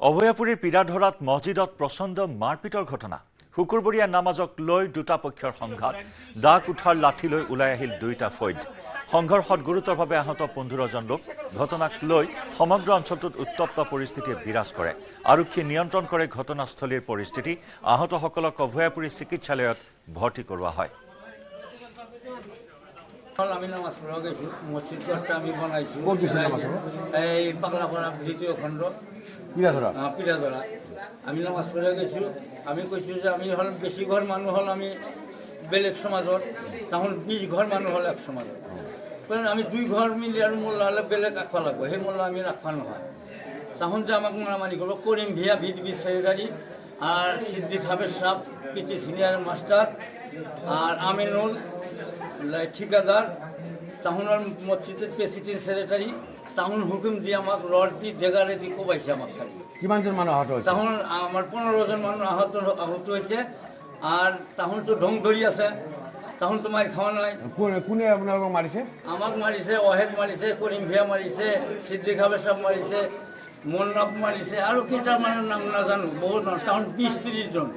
অভয়াপুৰীৰ পীড়াধৰাত মছজিদত প্ৰচণ্ড মাৰপিটৰ ঘটনা। শুকুৰবৰীয়া নামাজক লৈ দুটা পক্ষৰ সংঘাত। দাগ উঠাৰ লাঠি লৈ ওলাই আহিল দুইটা ফৈদ। সংঘৰ্ষত গুৰুতৰভাৱে আহত 15জন লোক। ঘটনাক লৈ সমগ্ৰ অঞ্চলটোত উত্তপ্ত পৰিস্থিতিয়ে বিৰাজ কৰে। আৰক্ষীয়ে নিয়ন্ত্ৰণ কৰে ঘটনাস্থলীৰ পৰিস্থিতি। আহতসকলক অভয়াপুৰী চিকিৎসালয়ত ভৰ্তি কৰোৱা হয়। আমি নামাজ পঢ়া গেছো মসজিদটা আমি বনাইছো এই পাগলাপাড়া দ্বিতীয় খণ্ড পিড়াধরা আমি নামাজ পঢ়া গেছো। আমি কৈছো যে আমি হল বেশি ঘর মানুষ হল আমি বেলেগ সমাজত, তখন 20 ঘর মানুষ হল এক সমাজত। কারণ আমি 2 ঘর মিলি আর মোল্লা হলে বেলেগ রাখবা লাগবো, সেই মোল্লা আমি রাখবা নহয়। তখন যে আমাকে মারামারি করলো করিম ভিয়া ভিডবি সেক্রেটারি আর সিদ্দিক হাবের সাহ পিটি সিনিয়র মাস্টার আর আমিনুল ঠিকাদার, তখন মসজিদের প্রেসিডেন্ট সেক্রেটারি, তখন হুকুম দিয়ে আমাকে রড দিয়ে দেগারে দিয়ে কোবাইছে আমার খালি। কিমানজন মানুষ আহত হয়েছে? তখন আমার 15 জন মানুষ আহত হয়েছে। আর তখন তো ঢং ধরি আছে, তখন তো মার খাওয়া নাই। কোনে আপনার মারিছে? আমাকে মারিছে, ওয়াহেদ মারিছে, করিম ভিয়া মারিছে, সিদ্দিক হাবের সাহেব মারিছে, মোল্লাপ মারিছে, আরো কেটা মানে নাম না জানো বহু, তখন 20-30 জন।